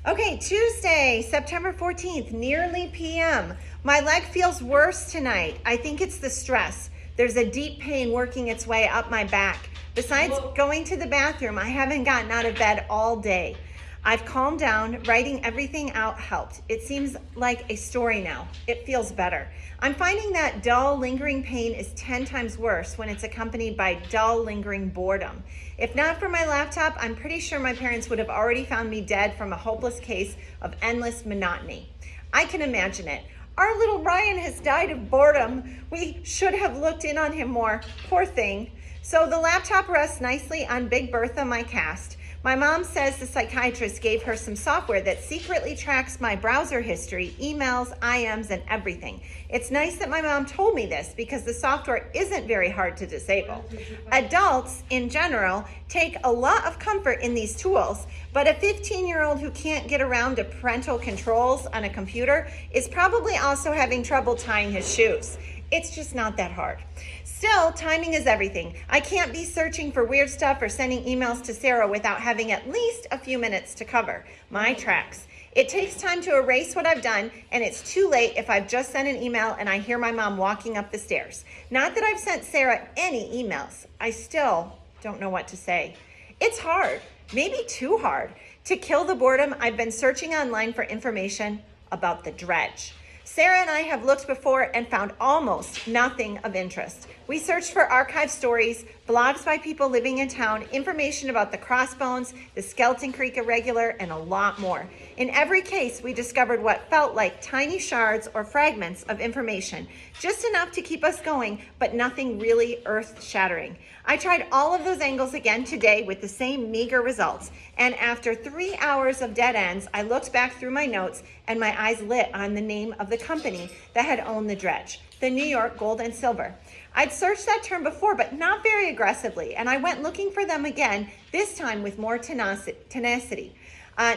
Okay, Tuesday, September 14th, nearly p.m. My leg feels worse tonight. I think it's the stress. There's a deep pain working its way up my back. Besides going to the bathroom, I haven't gotten out of bed all day. I've calmed down. Writing everything out helped. It seems like a story now. It feels better. I'm finding that dull, lingering pain is 10 times worse when it's accompanied by dull, lingering boredom. If not for my laptop, I'm pretty sure my parents would have already found me dead from a hopeless case of endless monotony. I can imagine it. Our little Ryan has died of boredom. We should have looked in on him more. Poor thing. So the laptop rests nicely on Big Bertha, my cast. My mom says the psychiatrist gave her some software that secretly tracks my browser history, emails, IMs, and everything. It's nice that my mom told me this because the software isn't very hard to disable. Adults, in general, take a lot of comfort in these tools, but a 15-year-old who can't get around to parental controls on a computer is probably also having trouble tying his shoes. It's just not that hard. Still, timing is everything. I can't be searching for weird stuff or sending emails to Sarah without having at least a few minutes to cover my tracks. It takes time to erase what I've done, and it's too late if I've just sent an email and I hear my mom walking up the stairs. Not that I've sent Sarah any emails. I still don't know what to say. It's hard, maybe too hard, to kill the boredom. I've been searching online for information about the dredge. Sarah and I have looked before and found almost nothing of interest. We searched for archive stories, blogs by people living in town, information about the Crossbones, the Skeleton Creek Irregular, and a lot more. In every case, we discovered what felt like tiny shards or fragments of information, just enough to keep us going, but nothing really earth-shattering. I tried all of those angles again today with the same meager results, and after 3 hours of dead ends, I looked back through my notes and my eyes lit on the name of the company that had owned the dredge, the New York Gold and Silver. I'd searched that term before, but not very aggressively, and I went looking for them again, this time with more tenacity.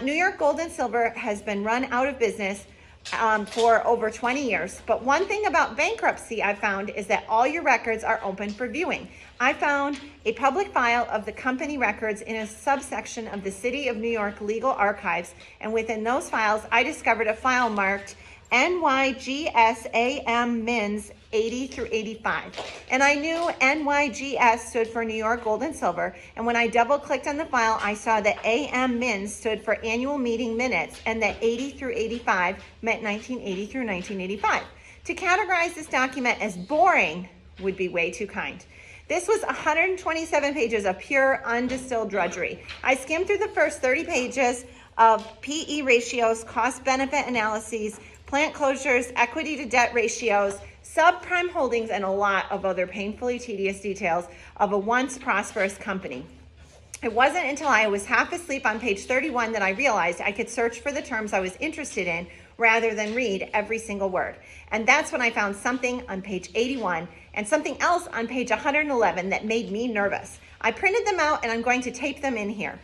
New York Gold and Silver has been run out of business for over 20 years, but one thing about bankruptcy I found is that all your records are open for viewing. I found a public file of the company records in a subsection of the City of New York Legal Archives, and within those files, I discovered a file marked NYGSAM Mins 80 through 85. And I knew NYGS stood for New York Gold and Silver, and when I double-clicked on the file, I saw that AM Mins stood for Annual Meeting Minutes, and that 80 through 85 meant 1980 through 1985. To categorize this document as boring would be way too kind. This was 127 pages of pure, undistilled drudgery. I skimmed through the first 30 pages of PE ratios, cost-benefit analyses, plant closures, equity to debt ratios, subprime holdings, and a lot of other painfully tedious details of a once prosperous company. It wasn't until I was half asleep on page 31 that I realized I could search for the terms I was interested in rather than read every single word. And that's when I found something on page 81 and something else on page 111 that made me nervous. I printed them out and I'm going to tape them in here.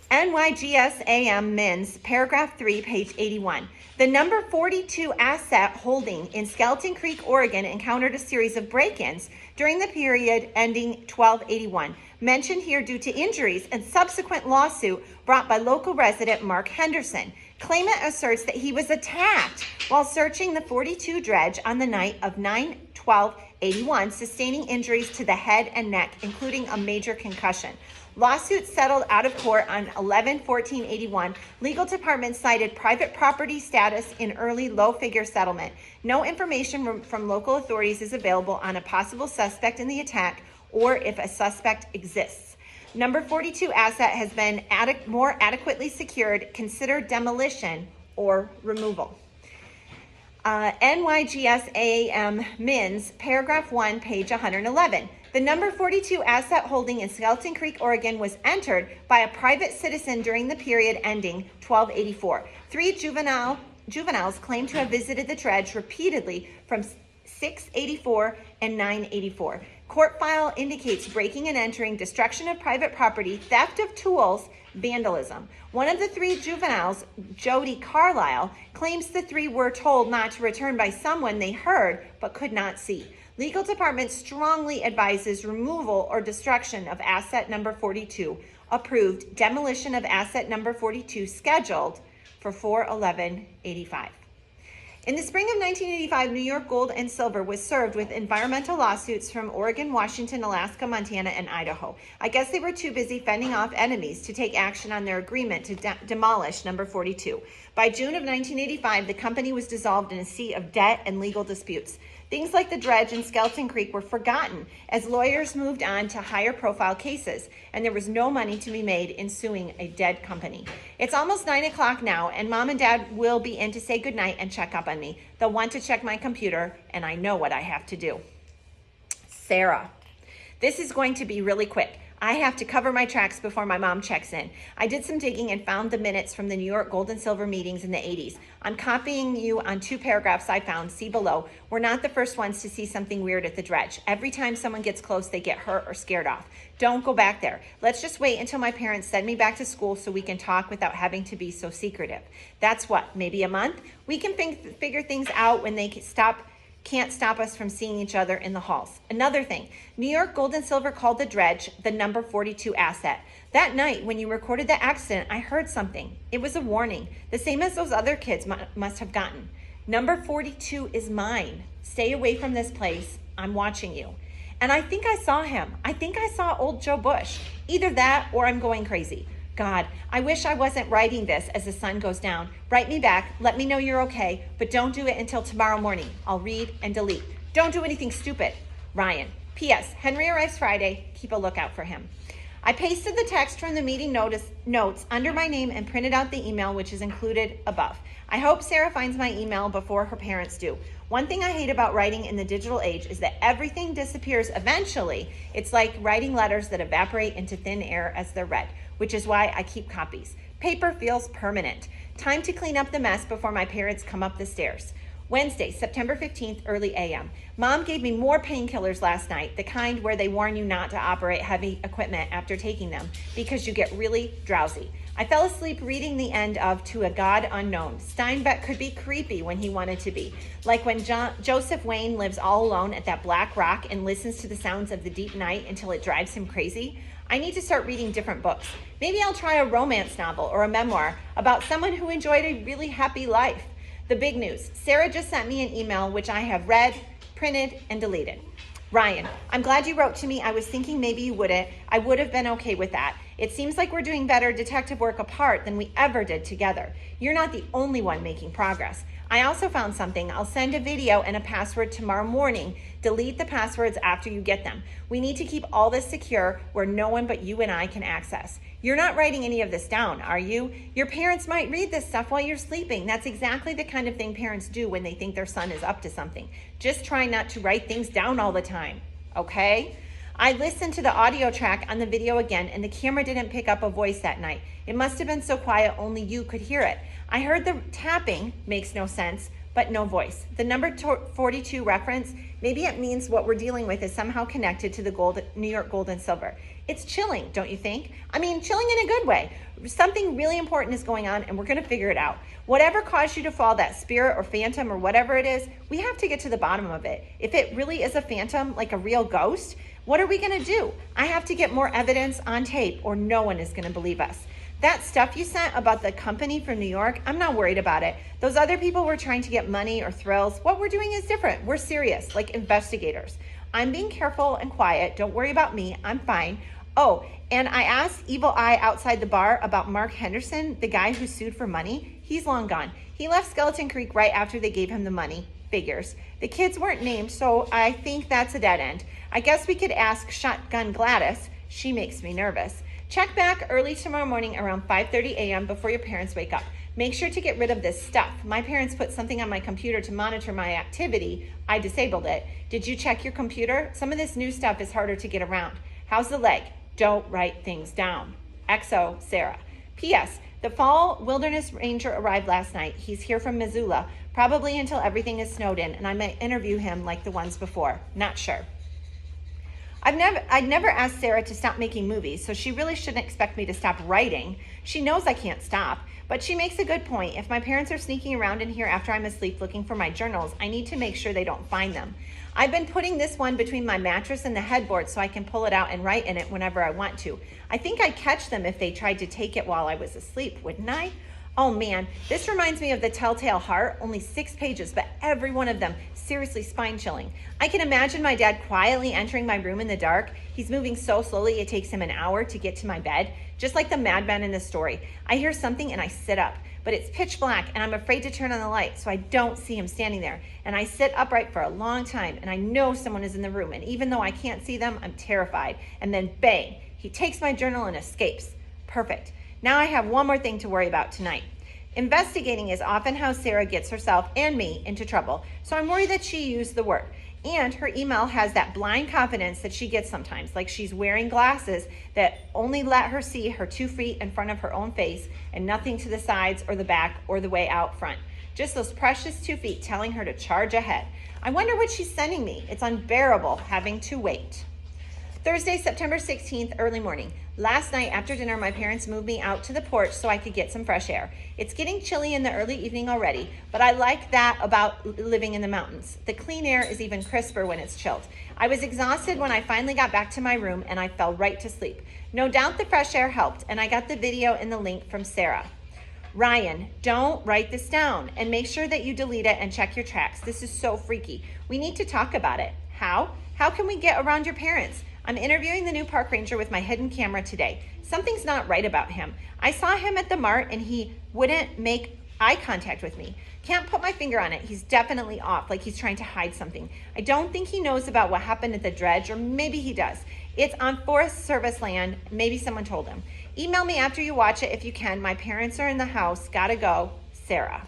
NYGSAM Mins, paragraph 3, page 81. The number 42 asset holding in Skeleton Creek, Oregon encountered a series of break-ins during the period ending 12/81, mentioned here due to injuries and subsequent lawsuit brought by local resident Mark Henderson. Claimant asserts that he was attacked while searching the 42 dredge on the night of 9/12/81, sustaining injuries to the head and neck, including a major concussion. Lawsuit settled out of court on 11/14/81. Legal department cited private property status in early low-figure settlement. No information from local authorities is available on a possible suspect in the attack or if a suspect exists. Number 42 asset has been more adequately secured. Consider demolition or removal. NYGSAM Mins, paragraph 1, page 111. The number 42 asset holding in Skeleton Creek, Oregon was entered by a private citizen during the period ending 12/84. 3 juveniles claimed to have visited the dredge repeatedly from 6/84 and 9/84. Court file indicates breaking and entering, destruction of private property, theft of tools, vandalism. One of the 3 juveniles, Jody Carlisle, claims the 3 were told not to return by someone they heard but could not see. Legal department strongly advises removal or destruction of asset number 42, approved, demolition of asset number 42 scheduled for for $411.85. In the spring of 1985, New York Gold and Silver was served with environmental lawsuits from Oregon, Washington, Alaska, Montana, and Idaho. I guess they were too busy fending off enemies to take action on their agreement to demolish number 42. By June of 1985, the company was dissolved in a sea of debt and legal disputes. Things like the dredge and Skeleton Creek were forgotten as lawyers moved on to higher profile cases, and there was no money to be made in suing a dead company. It's almost 9 o'clock now, and Mom and Dad will be in to say goodnight and check up on me. They'll want to check my computer, and I know what I have to do. Sarah, this is going to be really quick. I have to cover my tracks before my mom checks in. I did some digging and found the minutes from the New York Gold and Silver meetings in the 80s. I'm copying you on 2 paragraphs I found, see below. We're not the first ones to see something weird at the dredge. Every time someone gets close, they get hurt or scared off. Don't go back there. Let's just wait until my parents send me back to school so we can talk without having to be so secretive. That's what, maybe a month? We can figure things out when they can't stop us from seeing each other in the halls. Another thing, New York Gold and Silver called the dredge the number 42 asset. That night when you recorded the accident, I heard something. It was a warning, the same as those other kids must have gotten. Number 42 is mine. Stay away from this place. I'm watching you. And I think I saw him. I think I saw old Joe Bush. Either that or I'm going crazy. God, I wish I wasn't writing this as the sun goes down. Write me back, let me know you're okay, but don't do it until tomorrow morning. I'll read and delete. Don't do anything stupid. Ryan. P.S. Henry arrives Friday. Keep a lookout for him. I pasted the text from the meeting notes under my name and printed out the email, which is included above. I hope Sarah finds my email before her parents do. One thing I hate about writing in the digital age is that everything disappears eventually. It's like writing letters that evaporate into thin air as they're read, which is why I keep copies. Paper feels permanent. Time to clean up the mess before my parents come up the stairs. Wednesday, September 15th, early a.m. Mom gave me more painkillers last night, the kind where they warn you not to operate heavy equipment after taking them because you get really drowsy. I fell asleep reading the end of To a God Unknown. Steinbeck could be creepy when he wanted to be, like when Joseph Wayne lives all alone at that black rock and listens to the sounds of the deep night until it drives him crazy. I need to start reading different books. Maybe I'll try a romance novel or a memoir about someone who enjoyed a really happy life. The big news. Sarah just sent me an email, which I have read, printed, and deleted. Ryan, I'm glad you wrote to me. I was thinking maybe you wouldn't. I would have been okay with that. It seems like we're doing better detective work apart than we ever did together. You're not the only one making progress. I also found something. I'll send a video and a password tomorrow morning. Delete the passwords after you get them. We need to keep all this secure where no one but you and I can access. You're not writing any of this down, are you? Your parents might read this stuff while you're sleeping. That's exactly the kind of thing parents do when they think their son is up to something. Just try not to write things down all the time, okay? I listened to the audio track on the video again, and the camera didn't pick up a voice that night. It must have been so quiet only you could hear it. I heard the tapping, makes no sense, but no voice. The number 42 reference, maybe it means what we're dealing with is somehow connected to the New York Gold and Silver. It's chilling, don't you think? I mean, chilling in a good way. Something really important is going on, and we're going to figure it out. Whatever caused you to fall, that spirit or phantom or whatever it is, we have to get to the bottom of it. If it really is a phantom, like a real ghost, what are we going to do? I have to get more evidence on tape, or no one is going to believe us. That stuff you sent about the company from New York, I'm not worried about it. Those other people were trying to get money or thrills. What we're doing is different. We're serious, like investigators. I'm being careful and quiet. Don't worry about me. I'm fine. Oh, and I asked Evil Eye outside the bar about Mark Henderson, the guy who sued for money. He's long gone. He left Skeleton Creek right after they gave him the money. Figures. The kids weren't named, so I think that's a dead end. I guess we could ask Shotgun Gladys. She makes me nervous. Check back early tomorrow morning around 5:30 a.m. before your parents wake up. Make sure to get rid of this stuff. My parents put something on my computer to monitor my activity. I disabled it. Did you check your computer? Some of this new stuff is harder to get around. How's the leg? Don't write things down. XO, Sarah. P.S. The fall wilderness ranger arrived last night. He's here from Missoula, probably until everything is snowed in, and I might interview him like the ones before. Not sure. I'd never asked Sarah to stop making movies, so she really shouldn't expect me to stop writing. She knows I can't stop, but she makes a good point. If my parents are sneaking around in here after I'm asleep looking for my journals, I need to make sure they don't find them. I've been putting this one between my mattress and the headboard so I can pull it out and write in it whenever I want to. I think I'd catch them if they tried to take it while I was asleep, wouldn't I? Oh man, this reminds me of The Telltale Heart, only 6 pages, but every one of them seriously spine chilling. I can imagine my dad quietly entering my room in the dark. He's moving so slowly it takes him an hour to get to my bed, just like the madman in the story. I hear something and I sit up, but it's pitch black and I'm afraid to turn on the light, so I don't see him standing there. And I sit upright for a long time and I know someone is in the room, and even though I can't see them, I'm terrified. And then bang, he takes my journal and escapes. Perfect. Now I have one more thing to worry about tonight. Investigating is often how Sarah gets herself and me into trouble, so I'm worried that she used the word. And her email has that blind confidence that she gets sometimes, like she's wearing glasses that only let her see her 2 feet in front of her own face and nothing to the sides or the back or the way out front. Just those precious 2 feet telling her to charge ahead. I wonder what she's sending me. It's unbearable having to wait. Thursday, September 16th, early morning. Last night after dinner, my parents moved me out to the porch so I could get some fresh air. It's getting chilly in the early evening already, but I like that about living in the mountains. The clean air is even crisper when it's chilled. I was exhausted when I finally got back to my room and I fell right to sleep. No doubt the fresh air helped, and I got the video and the link from Sarah. Ryan, don't write this down, and make sure that you delete it and check your tracks. This is so freaky. We need to talk about it. How? How can we get around your parents? I'm interviewing the new park ranger with my hidden camera today. Something's not right about him. I saw him at the mart and he wouldn't make eye contact with me. Can't put my finger on it. He's definitely off, like he's trying to hide something. I don't think he knows about what happened at the dredge, or maybe he does. It's on Forest Service land. Maybe someone told him. Email me after you watch it if you can. My parents are in the house. Gotta go. Sarah.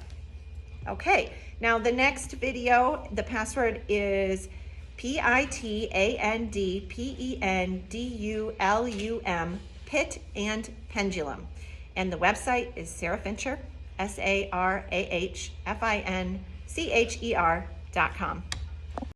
Okay, now the next video, the password is PITANDPENDULUM, Pit and Pendulum. And the website is Sarah Fincher, SarahFincher.com.